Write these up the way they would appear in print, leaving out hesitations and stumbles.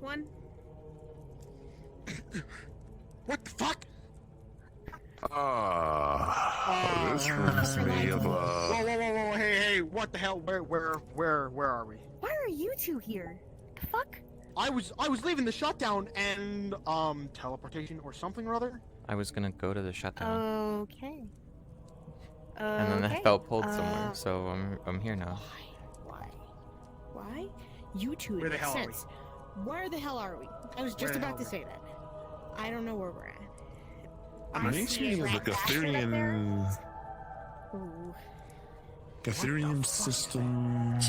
anyone? What the fuck? This reminds me of Whoa, hey, what the hell? Where are we? Why are you two here? The fuck? I was leaving the shutdown and teleportation or something or other. I was gonna go to the shutdown. Okay. And then I Okay. felt pulled somewhere, so I'm here now. Why? You two, Where it the makes hell are we? sense. Where the hell are we? I was Where just the about hell to are say that. I don't know where we're at. Reminds me of the Gatherian Ooh. Gatherian system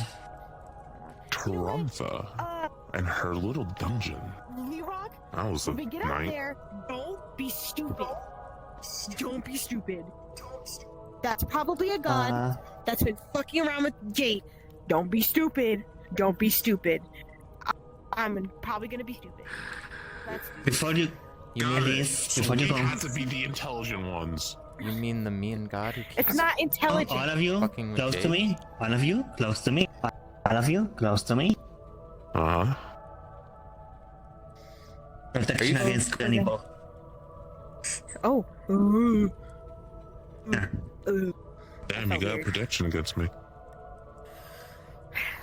Tarantha and her little dungeon. Lerock, That was a when we get out night. there, don't be stupid. Don't be stupid. That's probably a god that's been fucking around with Jade. Don't be stupid. Don't be stupid. I'm probably gonna be stupid. That's stupid. Before you Got it. Elise, So before we you go, had to be the intelligent ones. You mean the mean god who keeps It's not intelligent. all of you fucking with close to Jade? me. All of you close to me. All of you close to me. Uh-huh. Protection Are you- against cannibal. Oh. Ooh. Yeah. Ooh. Damn, you felt got weird. protection against me.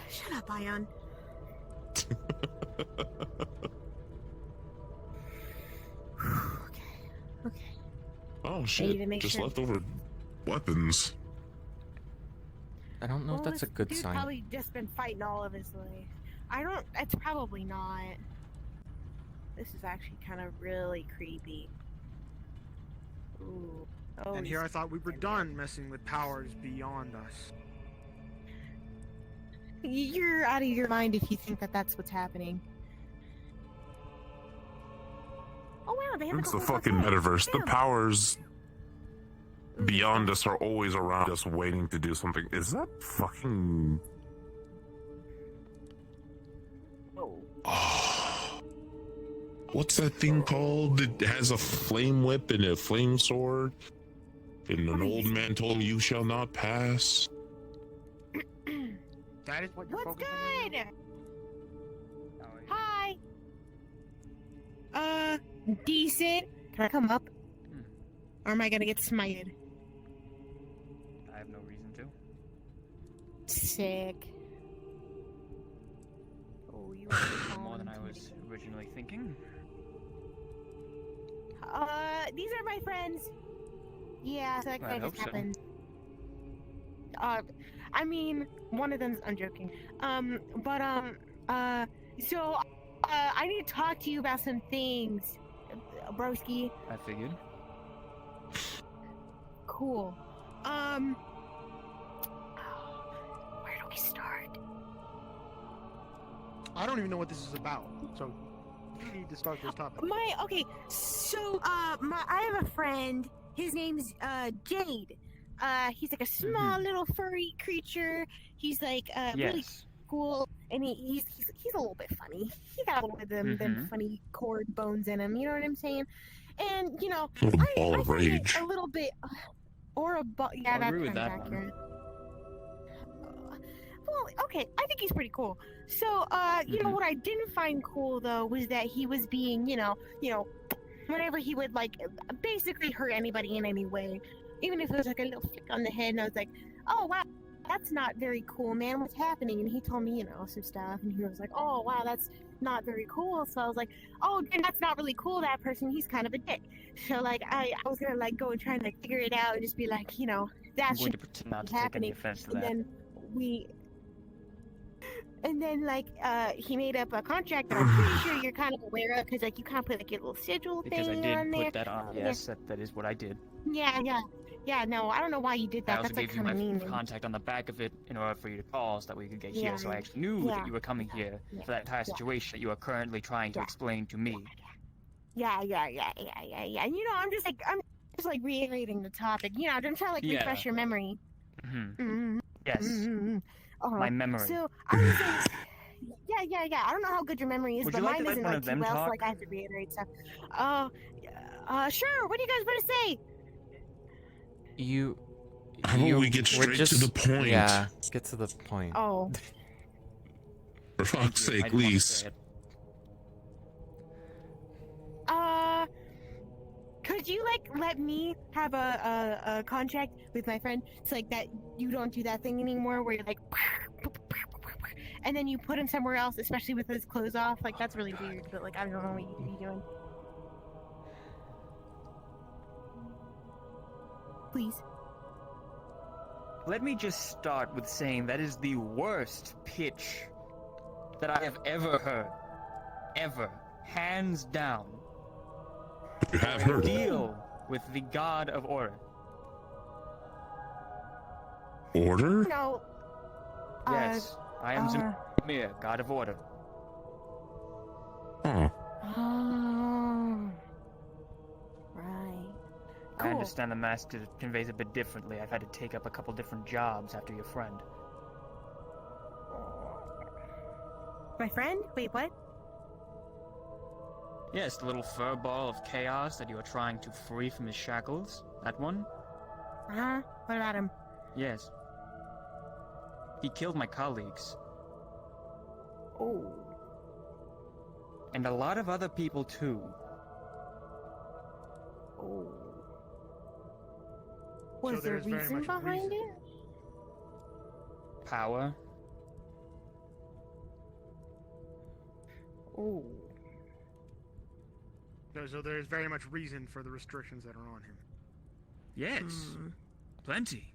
Shut up, Ion. Okay. Oh need to shit, make just sure- leftover weapons. I don't know if that's a good dude's sign. probably just been fighting all of his life. I don't. It's probably not. This is actually kind of really creepy. Ooh. Oh. And here I he's- thought we were done messing with powers beyond us. You're out of your mind if you think that that's what's happening. Oh wow, they have It's like the a whole fucking hotel. metaverse. The Damn. powers beyond us are always around us waiting to do something. Is that fucking... Oh. What's that thing called? It has a flame whip and a flame sword. And an old man told me, "You shall not pass." That is what you're What's focusing good? on? Hi. Decent. Can I come up? Or am I gonna get smited? I have no reason to. Sick. Oh, you More than I was originally thinking. These are my friends. Yeah, so that I kind of hope just so. happened. I mean, one of them's, I'm joking. So, I need to talk to you about some things, broski. I figured. Cool. Where do we start? I don't even know what this is about, so you need to start this topic. Okay, so, I have a friend. His name's, Jade. He's like a small little furry creature. He's like, really Yes. cool, and he's a little bit funny. He got a little bit of them funny cord bones in him. You know what I'm saying? And you know, Little I ball of find it rage. a little bit, or a ball. Yeah, I'll that's agree with kind of that one. accurate. Well, okay, I think he's pretty cool. So, you know what I didn't find cool though was that he was being, you know, whenever he would like basically hurt anybody in any way, even if it was like a little flick on the head, and I was like, oh wow, that's not very cool, man. What's happening? And he told me, you know, some stuff, and he was like, oh wow, that's not very cool. So I was like, oh, then that's not really cool. That person, he's kind of a dick. So like, I was gonna like go and try and like figure it out and just be like, you know, I'm that going should to pretend not be to take any happening. offense to And that. then like he made up a contract that I'm pretty sure you're kind of aware of, because like you kind of put like a little sigil Because I thing did on there. put that on. Yes, that is what I did. Yeah. No, I don't know why you did I that. also That's like gave you kind my of mean. contact on the back of it in order for you to call so that we could get here. So I actually knew Yeah. that you were coming here for that entire situation that you are currently trying to Yeah. explain to me. Yeah. And you know, I'm just like reiterating the topic. You know, I'm trying to like Yeah. refresh your memory. Yes, Uh-huh. my memory. So I was saying, yeah. I don't know how good your memory is, Would but you like mine to let isn't one like of too them well, so talk? like I have to reiterate stuff. Sure. What do you guys want to say? How about we get we're straight to the point? Yeah, get to the point. Oh, For fuck's Thank you. I sake, didn't want to Elise. say it. Could you like let me have a contract with my friend so like that you don't do that thing anymore where you're like and then you put him somewhere else, especially with his clothes off? Like that's really weird, but like I don't know what you could be doing. Please. Let me just start with saying that is the worst pitch that I have ever heard. Ever. Hands down. You have heard it. Deal with the God of Order. Order? No. Yes, I am Summery, God of Order. Huh. Oh. Right. I Cool. understand the mask conveys a bit differently. I've had to take up a couple different jobs after your friend. My friend? Wait, what? Yes, the little fur ball of chaos that you are trying to free from his shackles. That one? Uh-huh. What about him? Yes. He killed my colleagues. Oh. And a lot of other people too. Oh. Was there a there's very reason much behind reason. it? Power. Oh. So there's very much reason for the restrictions that are on him. Yes. Plenty.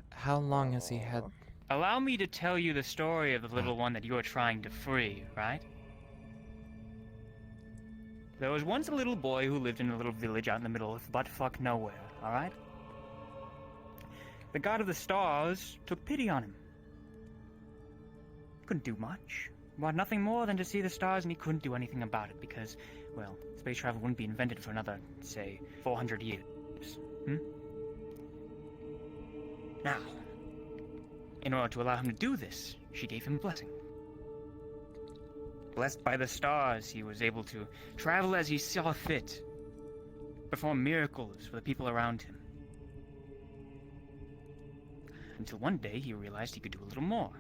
How long has he had? Allow me to tell you the story of the little one that you are trying to free, right? There was once a little boy who lived in a little village out in the middle of butt-fuck nowhere, alright? The god of the stars took pity on him. Couldn't do much. Wanted nothing more than to see the stars, and he couldn't do anything about it because, well, space travel wouldn't be invented for another, say, 400 years. Now, in order to allow him to do this, she gave him a blessing. Blessed by the stars, he was able to travel as he saw fit, perform miracles for the people around him. Until one day he realized he could do a little more.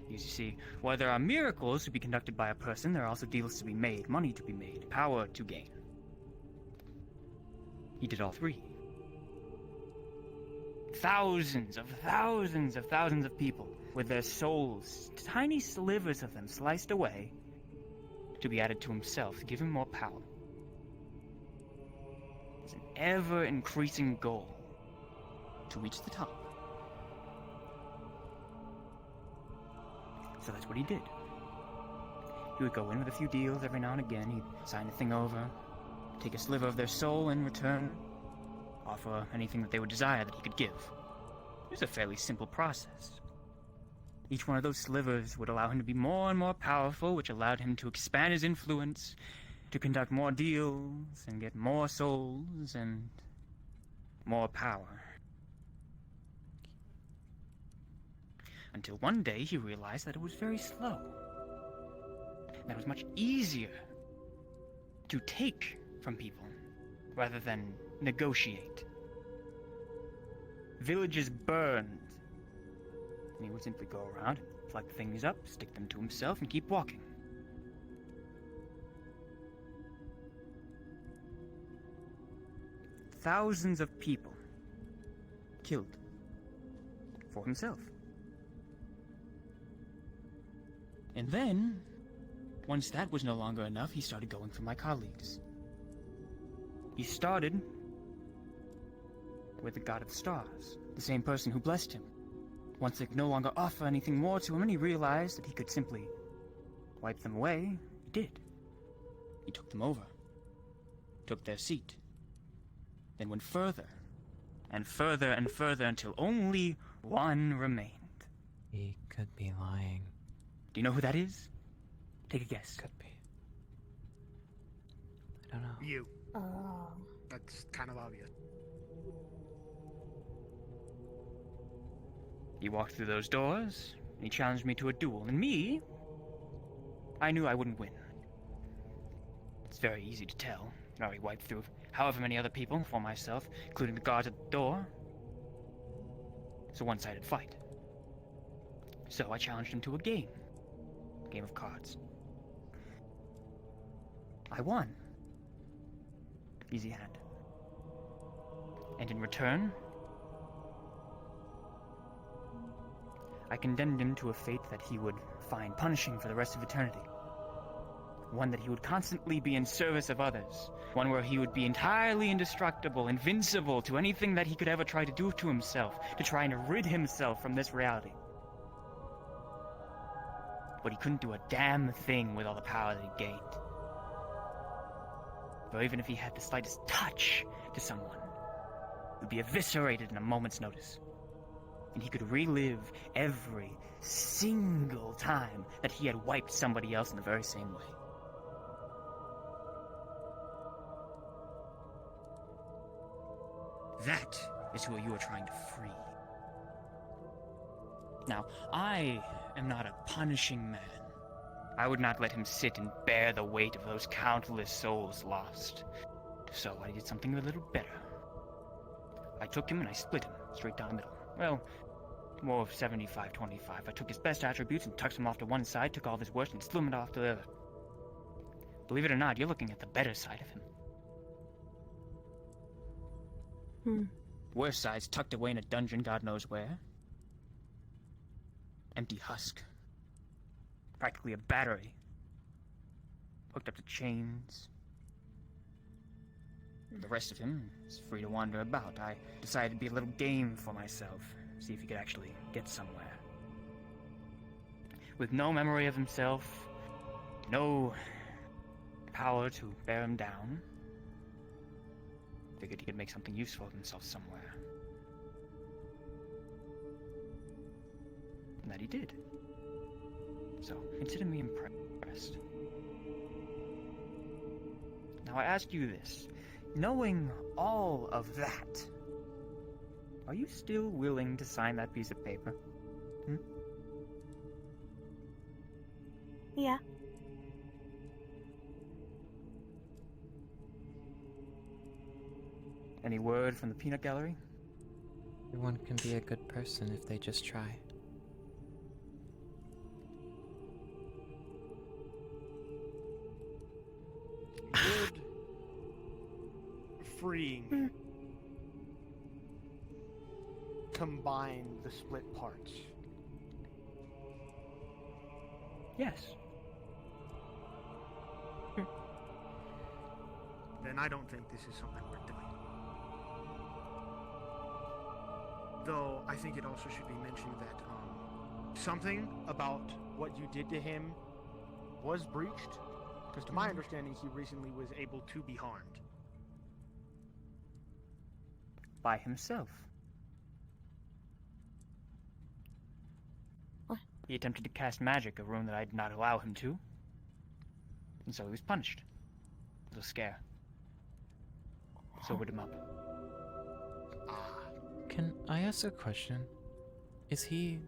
Because you see, while there are miracles to be conducted by a person, there are also deals to be made, money to be made, power to gain. He did all three. Thousands of people, with their souls, tiny slivers of them sliced away, to be added to himself, to give him more power. It's an ever-increasing goal to reach the top. So that's what he did. He would go in with a few deals every now and again. He'd sign a thing over, take a sliver of their soul in return, offer anything that they would desire that he could give. It was a fairly simple process. Each one of those slivers would allow him to be more and more powerful, which allowed him to expand his influence, to conduct more deals, and get more souls, and more power. Until one day he realized that it was very slow. That it was much easier to take from people rather than negotiate. Villages burned, and he would simply go around, flag things up, stick them to himself, and keep walking. Thousands of people killed for himself. And then, once that was no longer enough, he started going for my colleagues. He started with the God of the Stars, the same person who blessed him. Once they could no longer offer anything more to him, and he realized that he could simply wipe them away, he did. He took them over, took their seat, then went further, and further and further until only one remained. He could be lying. Do you know who that is? Take a guess. Could be. I don't know. You. Oh. That's kind of obvious. He walked through those doors, and he challenged me to a duel, and me, I knew I wouldn't win. It's very easy to tell. I already wiped through however many other people before myself, including the guards at the door. It's a one-sided fight. So I challenged him to a game. A game of cards. I won. Easy hand. And in return, I condemned him to a fate that he would find punishing for the rest of eternity. One that he would constantly be in service of others. One where he would be entirely indestructible, invincible to anything that he could ever try to do to himself, to try and rid himself from this reality. But he couldn't do a damn thing with all the power that he gained. Or even if he had the slightest touch to someone, he would be eviscerated in a moment's notice. And he could relive every single time that he had wiped somebody else in the very same way. That is who you are trying to free. Now, I am not a punishing man. I would not let him sit and bear the weight of those countless souls lost. So I did something a little better. I took him and I split him straight down the middle. Well, more of 75-25. I took his best attributes and tucked him off to one side, took all of his worst and slid him off to the other. Believe it or not, you're looking at the better side of him. Worst side's tucked away in a dungeon God knows where. Empty husk. Practically a battery. Hooked up to chains. The rest of him is free to wander about. I decided to be a little game for myself. See if he could actually get somewhere. With no memory of himself, no power to bear him down, figured he could make something useful of himself somewhere. And that he did. So, consider me impressed. Now I ask you this. Knowing all of that, are you still willing to sign that piece of paper? Yeah. Any word from the peanut gallery? Everyone can be a good person if they just try. Would freeing combine the split parts? Yes. Then I don't think this is something we're doing. Though I think it also should be mentioned that something about what you did to him was breached, because to my understanding he recently was able to be harmed. By himself. What? He attempted to cast magic, a rune that I did not allow him to. And so he was punished. It was a scare. Sobered him up. Can I ask a question? Is he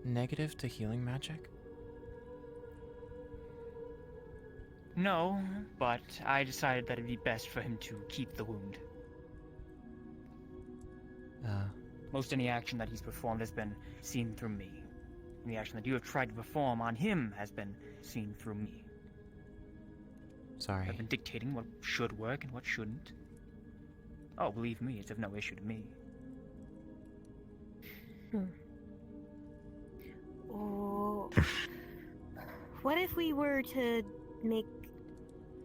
negative to healing magic? No, but I decided that it'd be best for him to keep the wound. Most any action that he's performed has been seen through me. And the action that you have tried to perform on him has been seen through me. Sorry. I've been dictating what should work and what shouldn't. Oh, believe me, it's of no issue to me. Oh. What if we were to make,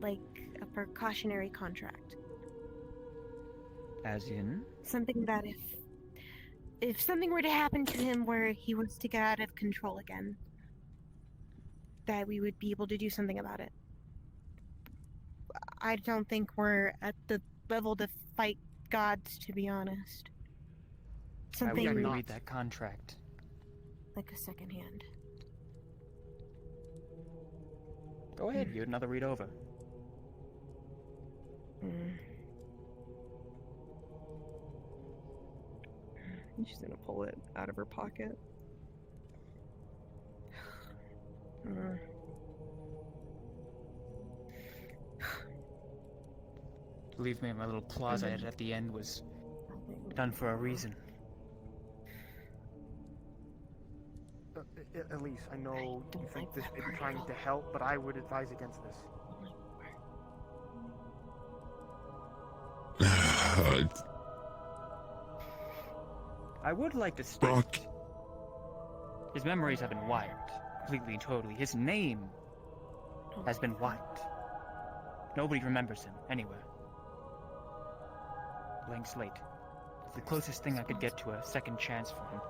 like, a precautionary contract? As in? Something that if something were to happen to him where he was to get out of control again, that we would be able to do something about it. I don't think we're at the level to fight gods, to be honest. I would Something reread that contract. like a second hand. Go ahead, give it another read over. She's gonna pull it out of her pocket. Believe me, my little clause I had at the end was done for a reason. Elise, I know you think this may be trying to help, but I would advise against this. I would like to state Brock. his memories have been wiped. Completely and totally. His name has been wiped. Nobody remembers him anywhere. Blank slate. It's the closest thing I could get to a second chance for him.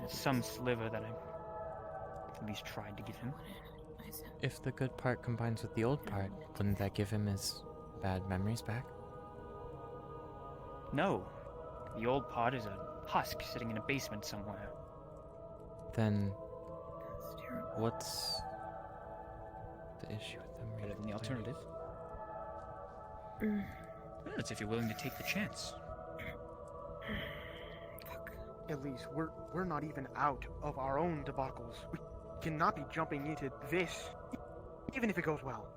Some sliver that I at least tried to give him. If the good part combines with the old part, wouldn't that give him his bad memories back? No. The old part is a husk sitting in a basement somewhere. Then what's the issue with them? Better than the alternative. Mm. Well, it's if you're willing to take the chance. Elise, we're not even out of our own debacles. We cannot be jumping into this, even if it goes well.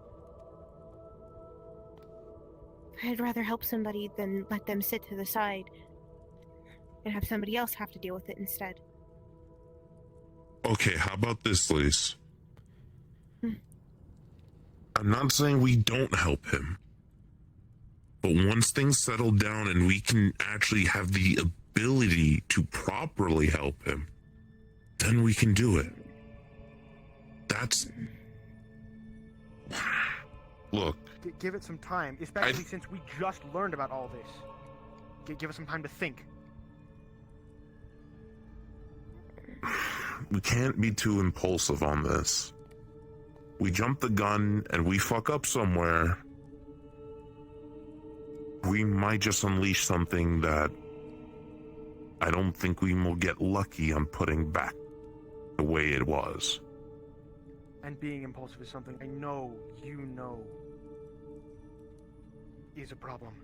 I'd rather help somebody than let them sit to the side and have somebody else have to deal with it instead. Okay, how about this, Elise? Hmm. I'm not saying we don't help him. But once things settle down and we can actually have the ability to properly help him, then we can do it. That's... Look. Give it some time, especially since we just learned about all this. Give us some time to think. We can't be too impulsive on this. We jump the gun and we fuck up somewhere. We might just unleash something that I don't think we will get lucky on putting back the way it was. And being impulsive is something I know you know is a problem.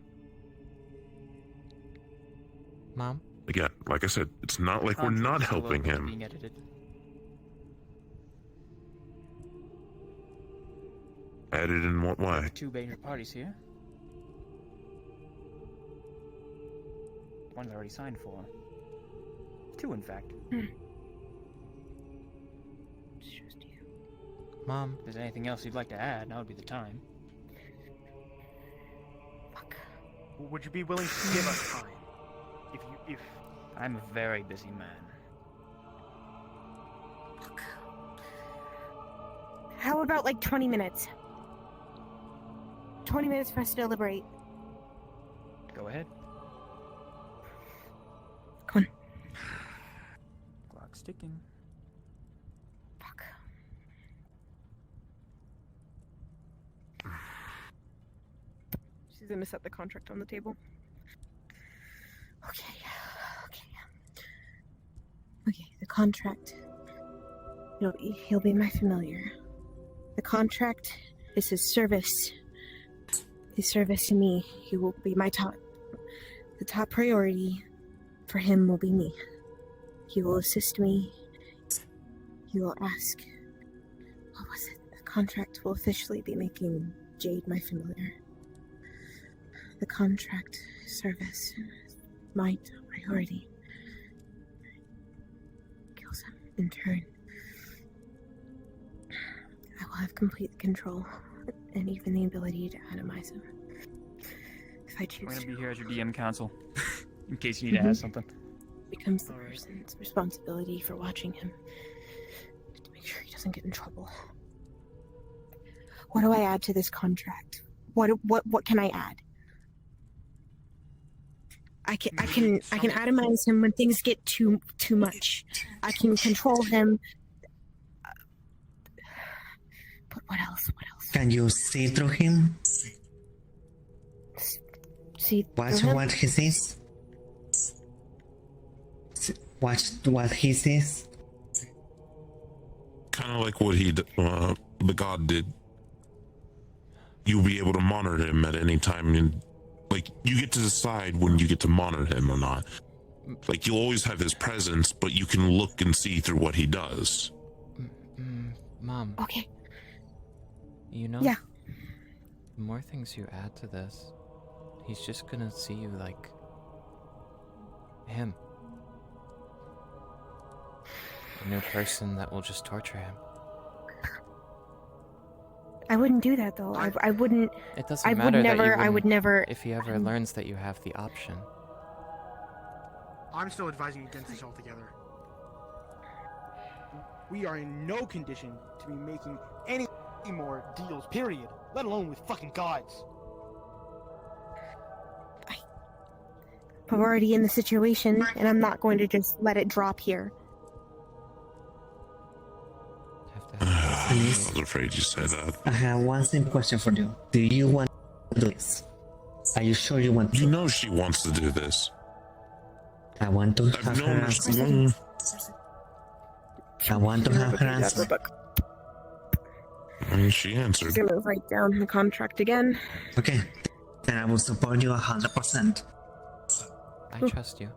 Mom? Again, like I said, it's not like we're not helping him. Being edited. Edited in what way? 2 major parties here. One's already signed for. 2, in fact. It's just you. Mom? If there's anything else you'd like to add, now would be the time. Fuck. Would you be willing to give us time? If I'm a very busy man. Fuck. How about like 20 minutes? 20 minutes for us to deliberate. Go ahead. Come on. Clock's ticking. Fuck. She's gonna set the contract on the table. Okay. Okay, the contract. He'll be my familiar. The contract is his service. His service to me. He will be my top. The top priority for him will be me. He will assist me. He will ask. What was it? The contract will officially be making Jayde my familiar. The contract service is my top priority. Kills him in turn. I will have complete control and even the ability to atomize him. If I choose I'm gonna to. be here as your DM counsel. In case you need to add something. Becomes the person's responsibility for watching him to make sure he doesn't get in trouble. What do I add to this contract? What can I add? I can atomize him when things get too much. I can control him. But what else? Can you see through him? See Watch through him? what he sees? Watch what he sees? Kind of like what the god did. You'll be able to monitor him at any time, and like you get to decide when you get to monitor him or not. Like you'll always have his presence, but you can look and see through what he does. Mom. Okay. You know? Yeah. The more things you add to this, he's just gonna see you like him. A new person that will just torture him. I wouldn't do that though. I wouldn't. It doesn't I matter would that you never. I would wouldn't never. if he ever learns that you have the option. I'm still advising against this altogether. We are in no condition to be making any more deals, period. Let alone with fucking gods. I'm already in the situation, and I'm not going to just let it drop here. Have to have I Elise? was afraid you said that. I have one simple question for you. Do you want to do this? Are you sure you want to? You know she wants to do this. I want to I've have her known her answer. so long. I want to have her Looking at the answer. book. I mean, she She's answered. gonna write down the contract again. Okay. Then I will support you 100%. I trust you.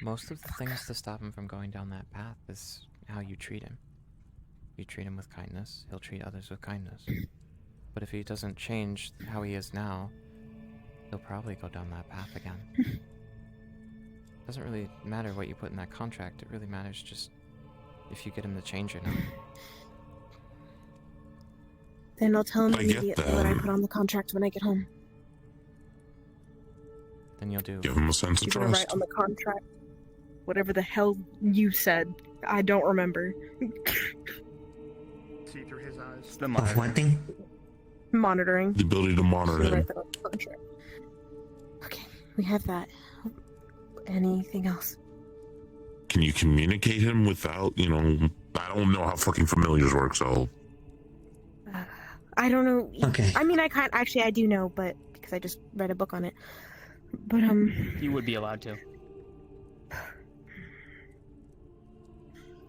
Most of the things to stop him from going down that path is how you treat him. You treat him with kindness, he'll treat others with kindness. But if he doesn't change how he is now, he'll probably go down that path again. Doesn't really matter what you put in that contract, it really matters just if you get him to change or not. Then I'll tell him I get immediately what I that. put on the contract when I get home. Then you'll do. Give him a sense of She's gonna write trust. on the contract whatever the hell you said. I don't remember. See through his eyes. It's the Of monitor. one thing, Monitoring. The ability to monitor She'll him. write that on the contract. Okay, we have that. Anything else? Can you communicate him without, I don't know how fucking familiars work, so. I don't know. Okay. I mean, I do know, but because I just read a book on it. But You would be allowed to.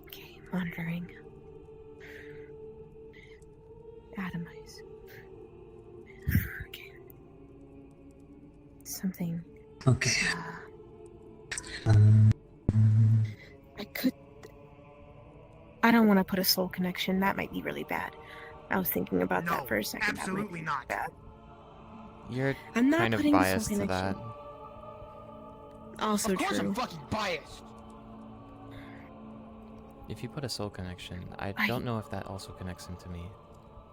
Okay, monitoring. Atomize. Okay. Something. okay. Uh, I could. I don't want to put a soul connection. That might be really bad. I was thinking about No, that for a second. That might absolutely be not. bad. You're I'm not kind of putting the soul biased to connection. that. Also Of course true. I'm fucking biased. If you put a soul connection, I don't know if that also connects him to me.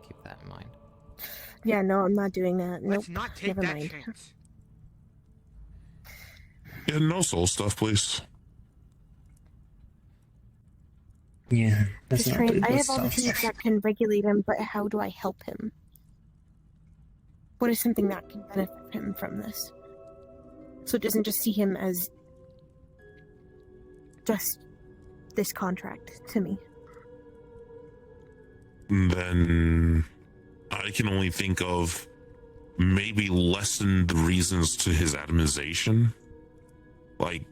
Keep that in mind. Yeah, no, I'm not doing that. Nope. Let's not take never that mind. chance. Yeah, no soul stuff, please. Yeah, that's Just not trying, good I have all the stuff. things that can regulate him, but how do I help him? What is something that can benefit him from this? So it doesn't just see him as just this contract to me. Then I can only think of maybe lessen the reasons to his atomization. Like,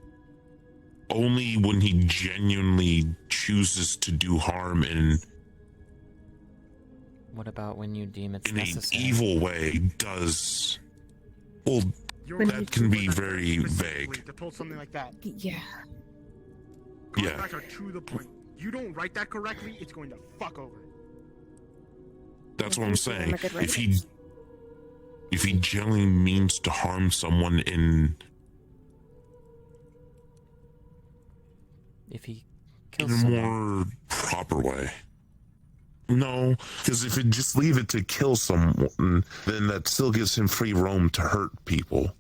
only when he genuinely chooses to do harm in What about when you deem it's an necessary? evil way does. Well, You're that right can be to very specifically vague. To pull something like that. Yeah. Yeah. Contracts are to the point. You don't write that correctly, it's going to fuck over. That's what I'm Thank you, I'm saying. a good If he genuinely means to harm someone If he in kills a someone, more proper way. No, because if you just leave it to kill someone, then that still gives him free roam to hurt people.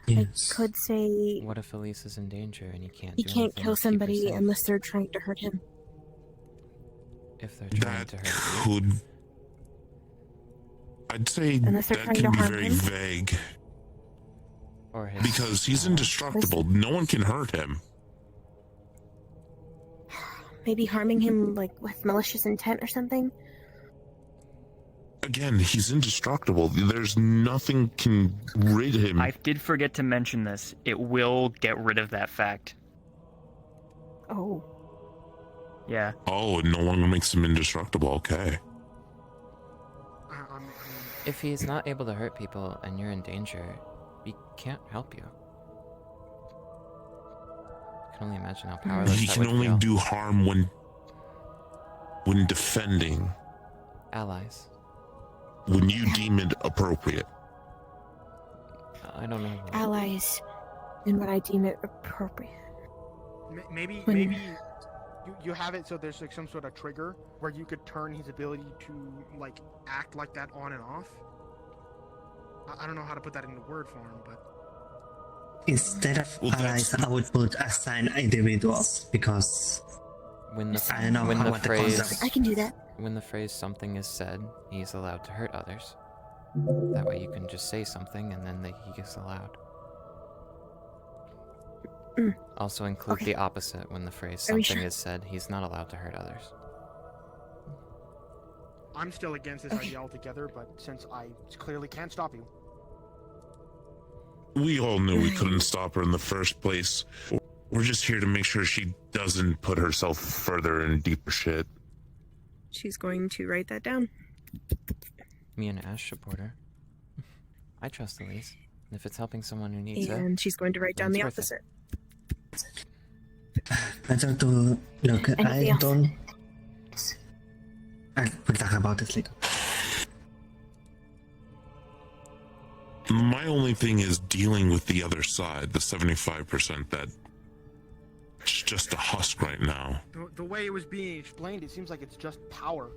Yes. I could say what if Elise is in danger and you can't he do can't anything kill to keep her somebody safe? unless they're trying to hurt him. If they're trying That to hurt you? could. I'd say Unless they're that trying can to be harm very him? vague Or his, because he's indestructible. No one can hurt him. Maybe harming him like with malicious intent or something. Again, he's indestructible. There's nothing can rid him. I did forget to mention this. It will get rid of that fact. Oh. Yeah. Oh, it no longer makes him indestructible. Okay. If he is not able to hurt people and you're in danger, we can't help you. I can only imagine how powerless He that can would only feel. do harm when defending. Allies. When you deem it appropriate. I don't know. Allies, and when I deem it appropriate. Maybe When- maybe you have it so there's like some sort of trigger where you could turn his ability to like act like that on and off. I don't know how to put that into word form, but Instead of Well, allies, that's- I would put assign individuals because When the I don't know when how the what the phrase concept. I can do that. when the phrase something is said, he's allowed to hurt others. That way you can just say something and then he is allowed. Also include Okay. the opposite. When the phrase Are we something sure? is said, he's not allowed to hurt others. I'm still against this Okay. idea altogether. But since I clearly can't stop you, We all knew we couldn't stop her in the first place. We're just here to make sure she doesn't put herself further in deeper shit. She's going to write that down. Me and Ash support her. I trust Elise. And if it's helping someone who needs it, And she's going to write down It's the worth it. opposite. Better to look. I Anything else? don't. We'll talk about this later. My only thing is dealing with the other side, the 75% that's just a husk right now. the way it was being explained, it seems like it's just power.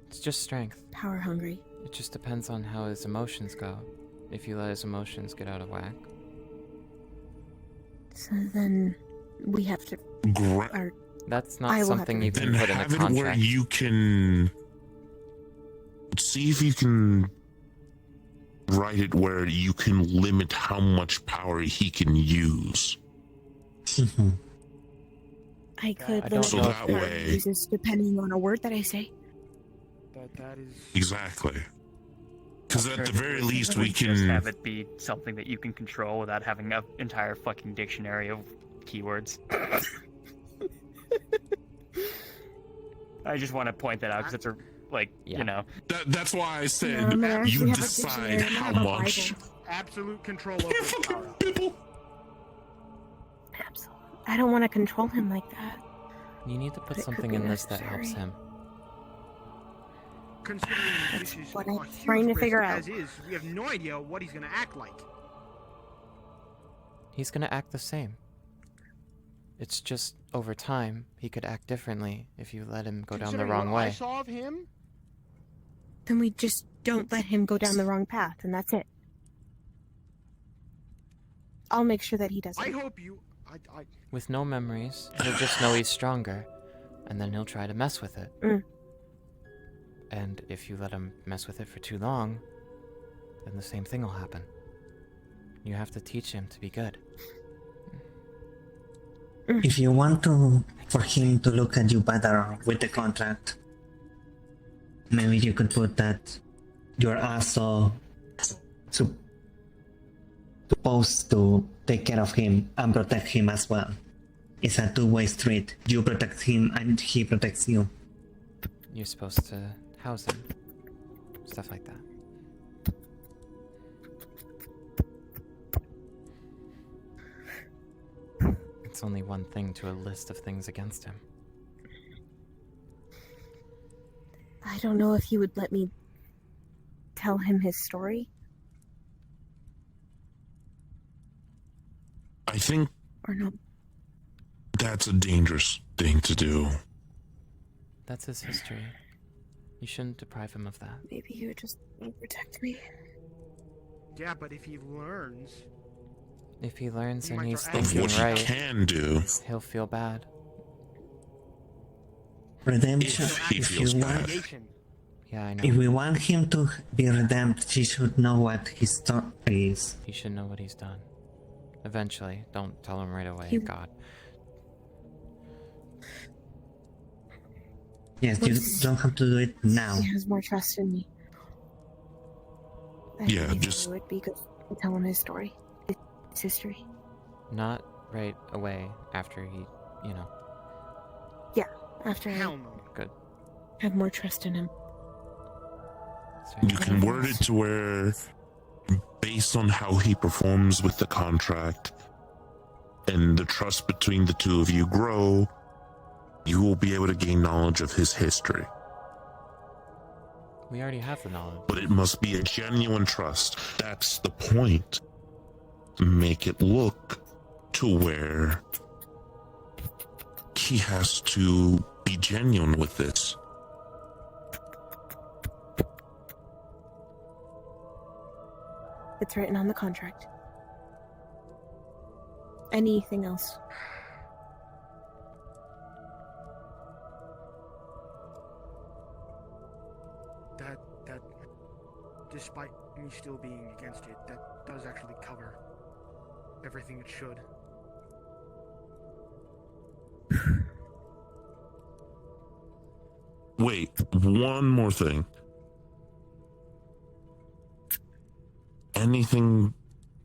it's just strength. Power hungry. It just depends on how his emotions go. If you let his emotions get out of whack, So then we have to. Or that's I not will have something to- you can Then put in a have it where contract. you can see if you can write it where you can limit how much power he can use. I could I don't limit So know what that he way- uses depending on a word that I say. That is Exactly. Because at the very least we Just can. have it be something that you can control without having an entire fucking dictionary of keywords. I just want to point that out because it's a Yeah. you know. That's why I No, said I'm gonna actually you have a decide dictionary. I'm how gonna have a much. Bible. absolute control over You're his fucking power. people. Absolutely. I don't want to control him like that. You need to put But it could something be in this that helps necessary. him. Considering That's this is what a I'm huge trying to risk figure out. as is, we have no idea what he's gonna act like. He's gonna act the same. It's just over time he could act differently if you let him go down the Considering wrong what I way. saw of him, Then we just don't let him go down the wrong path, and that's it. I'll make sure that he doesn't. I hope you. I With no memories, he'll just know he's stronger, and then he'll try to mess with it. Mm. And if you let him mess with it for too long, then the same thing will happen. You have to teach him to be good. If you want to for him to look at you better with the contract, maybe you could put that you're also supposed to take care of him and protect him as well. It's a two-way street. You protect him and he protects you. You're supposed to house him. Stuff like that. It's only one thing to a list of things against him. I don't know if he would let me tell him his story I think or no. that's a dangerous thing to do. That's his history. You shouldn't deprive him of that. Maybe he would just protect me. yeah, but if he learns, If he learns He and might he's throw Of thinking what he right, can do. he'll feel bad. Redemption. If he If feels you bad. want, negation. Yeah, I know. if we want him to be redeemed, he should know what his story is. He should know what he's done. Eventually. Don't tell him right away, He- God. Yes, you don't have to do it now. He has more trust in me. I Yeah, believe just- it would be good to tell him his story, his history. Not right away after he, you know. After Hell I no. have more trust in him. Sorry. You can word it to where, based on how he performs with the contract and the trust between the two of you grow, you will be able to gain knowledge of his history. We already have the knowledge. But it must be a genuine trust. That's the point. Make it look to where he has to be genuine with this. It's written on the contract. Anything else? That, despite me still being against it, that does actually cover everything it should. Wait, one more thing. Anything,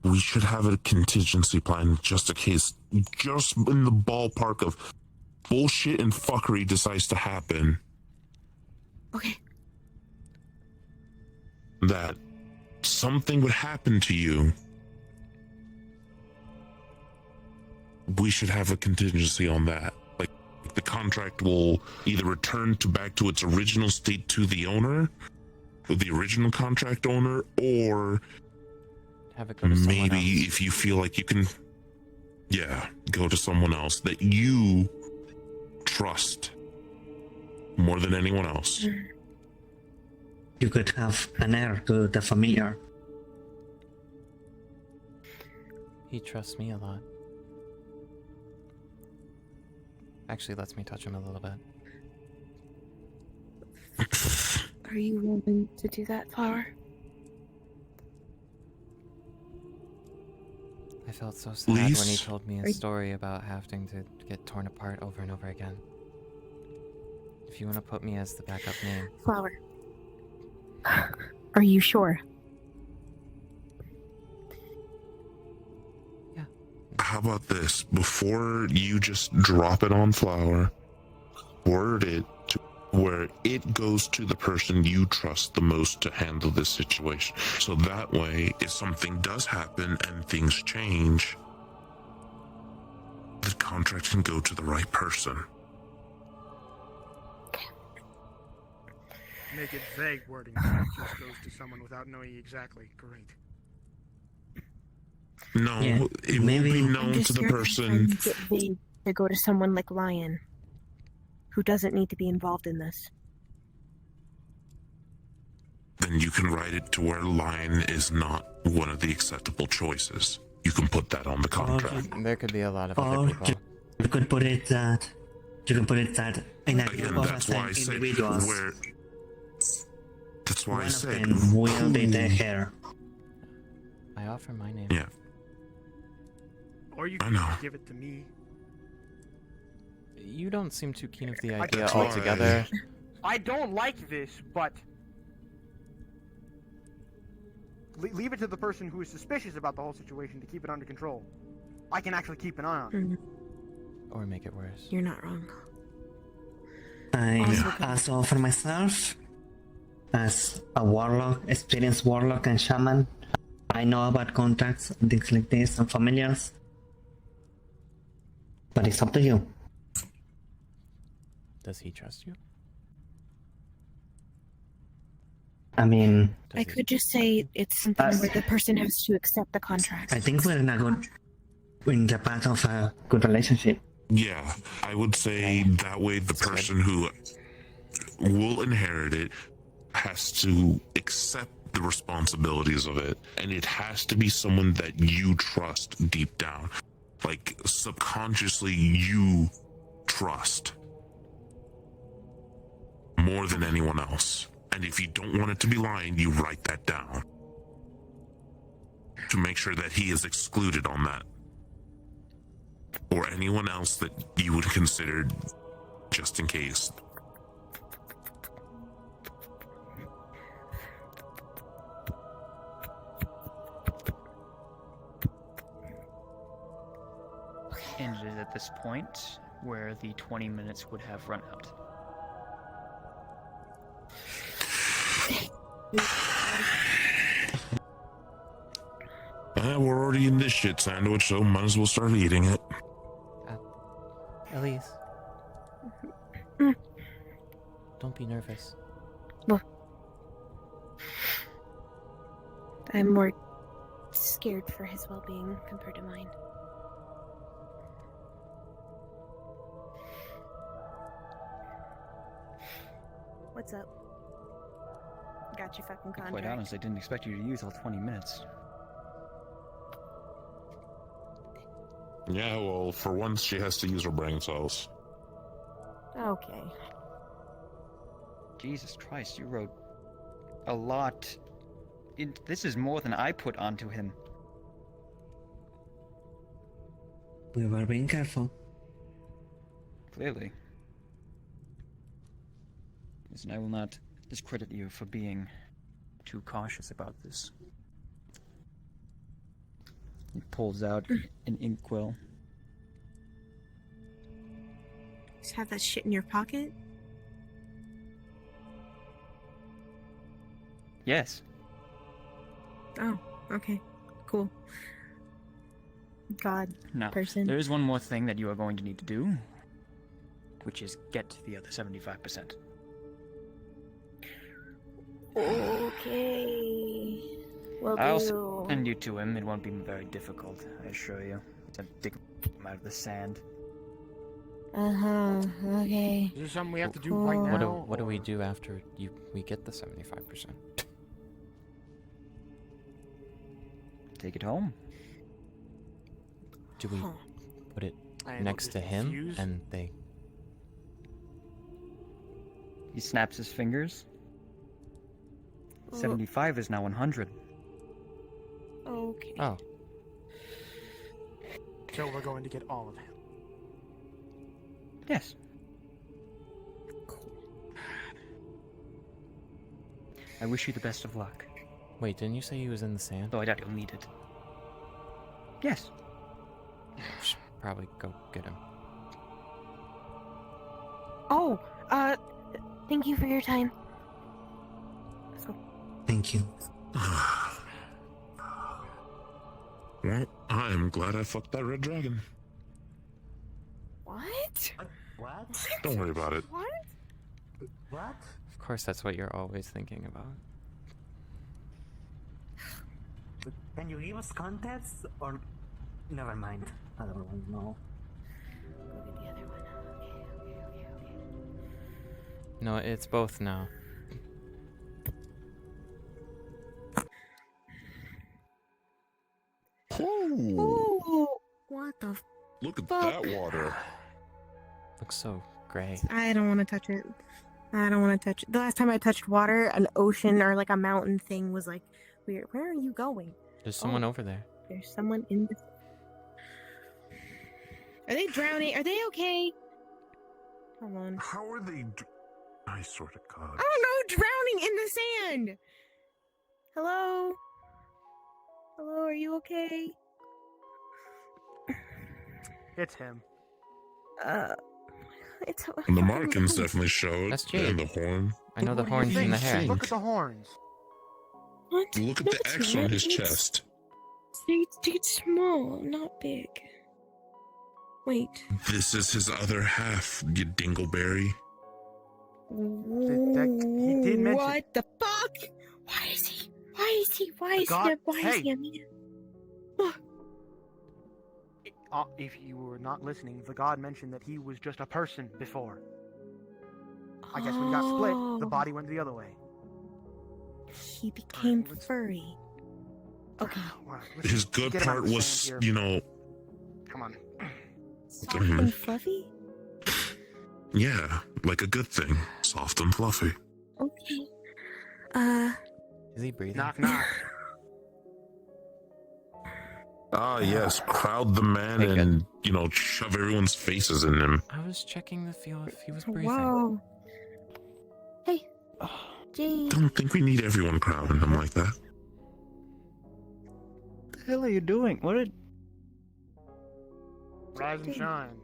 we should have a contingency plan just in case, just in the ballpark of bullshit and fuckery decides to happen. Okay. That something would happen to you. We should have a contingency on that. Like, the contract will either return back to its original state to the owner, the original contract owner, or Have it go to someone maybe else. if you feel like you can, go to someone else that you trust more than anyone else. You could have an heir to the familiar. He trusts me a lot. Actually lets me touch him a little bit. Are you willing to do that, Flower? I felt so sad when he Elise? told me Are a you- story about having to get torn apart over and over again. If you want to put me as the backup name, Flower. Are you sure? How about this? Before you just drop it on Flower, word it to where it goes to the person you trust the most to handle this situation. So that way, if something does happen and things change, the contract can go to the right person. Make it vague wording so it just goes to someone without knowing exactly. Great. No, Yeah, it maybe- will be I'm known just to the scared that person. if I make it vague to go to someone like Lion, who doesn't need to be involved in this. Then you can write it to where Lion is not one of the acceptable choices. You can put that on the contract. there could be a lot of Or other people. you could put it that in a group Again, of that's why I said individuals, where. That's why one I of said. them will be the who- heir. I offer my name. Yeah. Or you I can know. give it to me. You don't seem too keen of the I- idea That's why- altogether. I don't like this, but leave it to the person who is suspicious about the whole situation to keep it under control. I can actually keep an eye on it. Or make it worse. You're not wrong. I Yeah. also offer myself as a warlock, experienced warlock and shaman. I know about contracts and things like this and familiars. But it's up to you. Does he trust you? I mean, Does I he- could just say it's something Uh, where the person has to accept the contract. I think we're in the path of a good relationship. Yeah, I would say that way the person who will inherit it has to accept the responsibilities of it, and it has to be someone that you trust deep down. Like, subconsciously, you trust more than anyone else. And if you don't want it to be lying, you write that down to make sure that he is excluded on that. Or anyone else that you would consider just in case. And it is at this point where the 20 minutes would have run out. We're already in this shit sandwich, so might as well start eating it. Elise. Mm. Don't be nervous. What? I'm more scared for his well-being compared to mine. What's up? Got your fucking contract. Quite honest, I didn't expect you to use all 20 minutes. Yeah, well, for once she has to use her brain cells. Okay. Jesus Christ, you wrote a lot. This is more than I put onto him. We were being careful. Clearly. Listen, I will not discredit you for being too cautious about this. He pulls out an inkwell. Just have that shit in your pocket? Yes. Oh, okay. Cool. God, Now, person. there is one more thing that you are going to need to do, which is get the other 75%. Okay. Will I'll do. send you to him. It won't be very difficult, I assure you. To dig him out of the sand. Uh-huh. Okay. Is this something we have to do right now? What do we or- do after we get the 75%? Take it home. Do we Huh. put it And next to we'll him fuse? and they? He snaps his fingers. Oh, 75 is now 100. okay. Oh, So we're going to get all of him. Yes. I wish you the best of luck. wait, didn't you say he was in the sand? Though I doubt you'll need it. Yes. We should probably go get him. Oh, thank you for your time. Let's go. Thank you. Well, I'm glad I fucked that red dragon. What? What? Don't worry about it. What? What? Of course, that's what you're always thinking about. Can you give us context or never mind? I don't want to know. Go get the other one. Okay. No, it's both now. Oh, Oh, what the? look at Fuck. that water. Looks so gray. I don't want to touch it. I don't want to touch it. The last time I touched water, an ocean or like a mountain thing was like weird. Where are you going? There's someone over there. There's someone in the. Are they drowning? Are they okay? Come on. How are they? I swear to God. I don't know. Drowning in the sand. Hello. Hello. Are you okay? It's him. It's The markings definitely showed. That's Jayde. And the horn. I know the What do you horns in the think? hair. Think. Look at the horns. What? Look at No, the it's X not. on his It's- chest. It's small, not big. Wait. This is his other half, you dingleberry. He did mention- What the fuck? Why is he? Why is he? Why is God- he? Why is he? hey. a man? If you were not listening, the god mentioned that he was just a person before. I guess when he got split, the Oh, body went the other way. He became let's- furry. Okay. Well, let's His good get him out part of the was, sand here. you know, Come on. Soft and fluffy. yeah, like a good thing. Soft and fluffy. Okay. Is he breathing? Knock, knock. Ah, yes, crowd the man Like and, you know, shove everyone's faces in him. I was checking to feel if he was breathing. Whoa. Hey, Jayde. Don't think we need everyone crowding him like that. What the hell are you doing? What did... Rise and shine.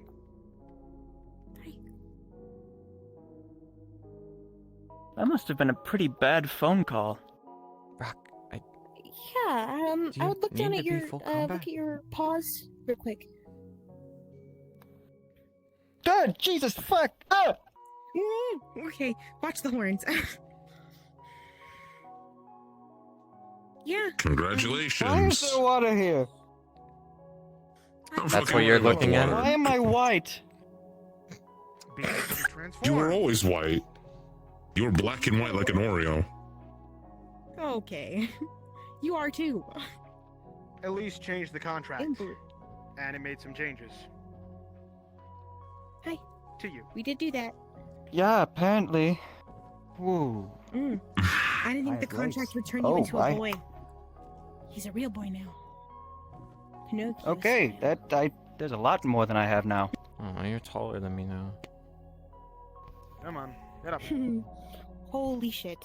That must have been a pretty bad phone call. Rock, Yeah. Do you I would look down need at to be your full look combat? at your paws real quick. God, Jesus, fuck! Ah! Okay, watch the horns. Yeah. Congratulations. Why is there water here? I'm That's fucking what you're worried about the looking at? water. Why am I white? Because you You transformed. were always white. You were black and white like an Oreo. Okay. You are too. Elise changed the contract, And blue. and it made some changes. Hi. To you. We did do that. Yeah, apparently. Ooh. I didn't think I the have contract legs. would turn you Oh, into a I- boy. He's a real boy now. Pinocchio. Okay, there's a lot more than I have now. Oh, you're taller than me now. Come on, get up. Holy shit.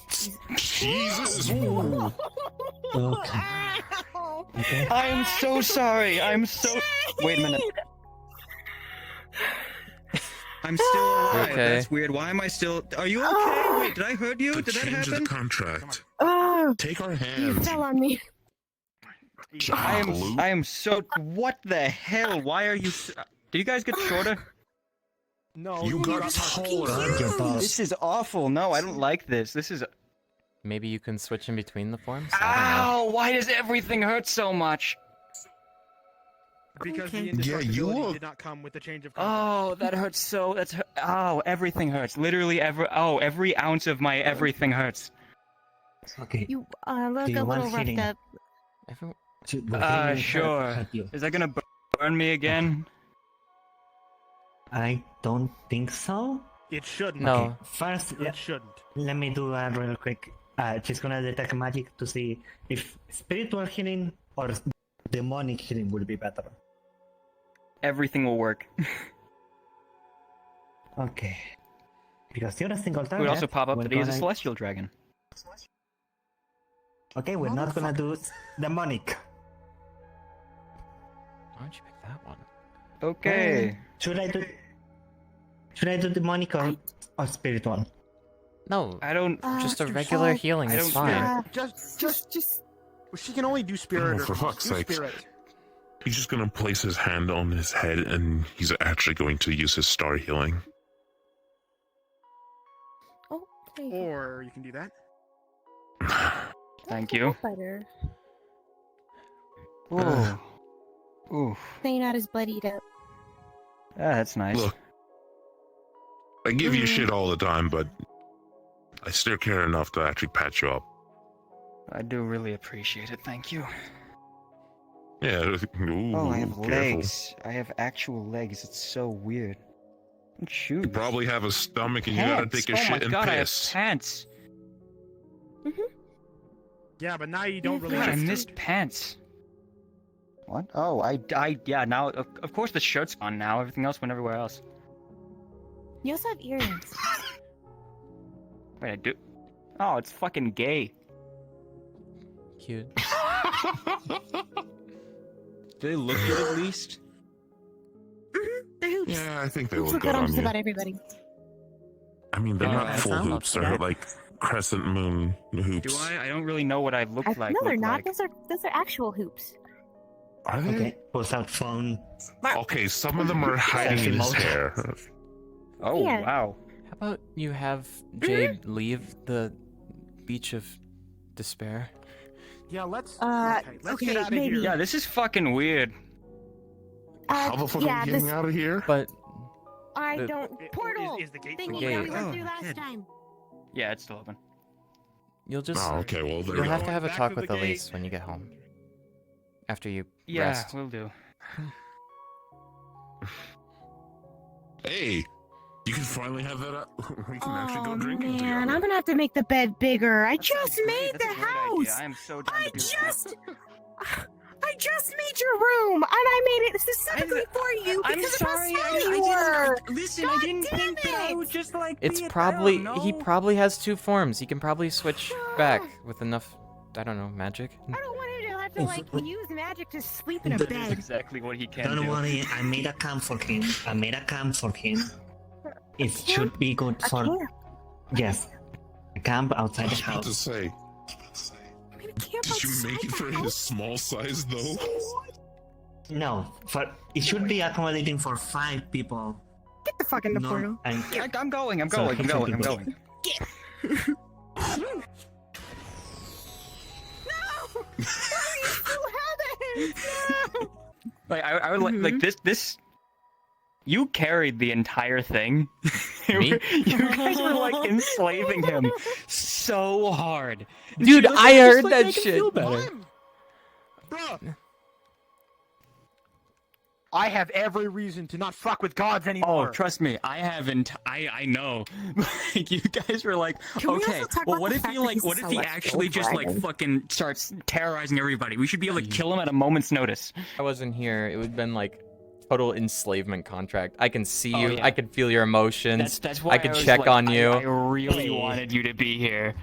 Jesus. Ow. Okay. I am so sorry. Wait a minute. I'm still alive. Okay. That's weird. Why am I still? Are you okay? Wait, did I hurt you? The Did that change of happen? the contract. Oh, Take our you hands. fell on me. I am so. What the hell? Why are you? Did you guys get shorter? No, You got taller. Your boss. This is awful. No, I don't like this. This is. Maybe you can switch in between the forms? I Ow! Why does everything hurt so much? because Okay. the Yeah, indestructibility you look- did not come with the change of contract. Oh, that hurts so. Oh, everything hurts. Literally every ounce of my everything hurts. Okay. You Do look you a want little roughed healing? up. Everyone... Sure. Hurt you. Is that gonna burn me again? I don't think so. It shouldn't. No. Okay, first, It shouldn't. let me do a real quick. She's gonna detect magic to see if spiritual healing or demonic healing would be better. Everything will work. Okay. Because you're a single It target. would also pop up we're that he is a gonna- celestial dragon. Okay, we're not gonna do demonic. Why don't you pick that one? Okay. Should I do demonic or spiritual? No, I don't. just a Mr. regular Salt, healing I is don't fine. Uh, Just. She can only do spirit Oh, for or fuck's do sakes. spirit. He's just gonna place his hand on his head and he's actually going to use his star healing. oh, there you go. Or you can do that. Thank you. Better. Ooh. Ooh. So you're not as bloodied up. Ah, that's nice. Look, I give you shit all the time, but I still care enough to actually patch you up. I do really appreciate it. Thank you. Yeah. Ooh, Oh, I have careful. legs. I have actual legs. It's so weird. And shoes. You probably have a stomach and you gotta Pants. take a Oh my shit and god, piss. I have pants. Yeah, but now you don't really God, I have to. missed pants. What? Oh, yeah, now, of course the shirt's gone now. Everything else went everywhere else. You also have earrings. Wait, I do? Oh, it's fucking gay. Cute. Do they look good at least? They're hoops. Yeah, I think they Hoops look look good good on on just you. about everybody. I mean, they're Yeah, not that full sounds hoops. not They're bad. like crescent moon hoops. Do I? I don't really know what I look like. No, they're look not. like. Those are actual hoops. Are they? Okay, pulls out phone. Okay, some of them are hiding in his Selfie mode. hair. Oh, Yeah. wow. How about you have Jade leave the beach of despair? Yeah, let's. Uh, let's okay, get out of maybe. here. Yeah, this is fucking weird. How the fuck are we getting out of here? But I the- don't. Portal Is the gate thingy still that we gate. went Oh, through last shit. time. Yeah, it's still open. you'll just Oh, okay, well, there you'll we have go. to have a Back talk to the with gate. Elise when you get home. After you Yeah, rest. we'll do. Hey, you can finally have that up. We can actually go Oh drinking man, together. I'm gonna have to make the bed bigger. I That just sounds great. made That's the a great idea. house. I am so down I to do just made your room, and I made it specifically for you I'm because sorry. of how slow you were. Listen, God I didn't damn think that I it. would just like. It's be it. probably I don't he know. probably has two forms. He can probably switch back with enough, I don't know, magic. I don't want him to have to like If- use magic to sleep in a That is bed. exactly what he can Don't do. worry, I made a camp for him. It should be good I for. can't. Yes. A camp I outside the was about to house. say, I'm gonna camp did you outside make it the for his house. small size though? No, it should be accommodating for 5 people. Get the fuck in the No, portal. and I'm going. I'm So going. I'm he going. I'm should be going. No! You still haven't. No. Like I would like this. You carried the entire thing. Me? You guys were like enslaving him so hard. And Dude, she was, I like, heard just, like, that make him shit. feel better. One. Bruh. I have every reason to not fuck with gods Oh, anymore. trust me, I haven't. I know. Like you guys were like, Can we okay, also talk well, about what the if fact he that like, he's what a if he celestial actually just like dragon? fucking starts terrorizing everybody? We should be able to kill him at a moment's notice. I wasn't here. It would have been like total enslavement contract. I can see Oh, you. yeah. I can feel your emotions. That's why I could was check like, on you. I really wanted you to be here.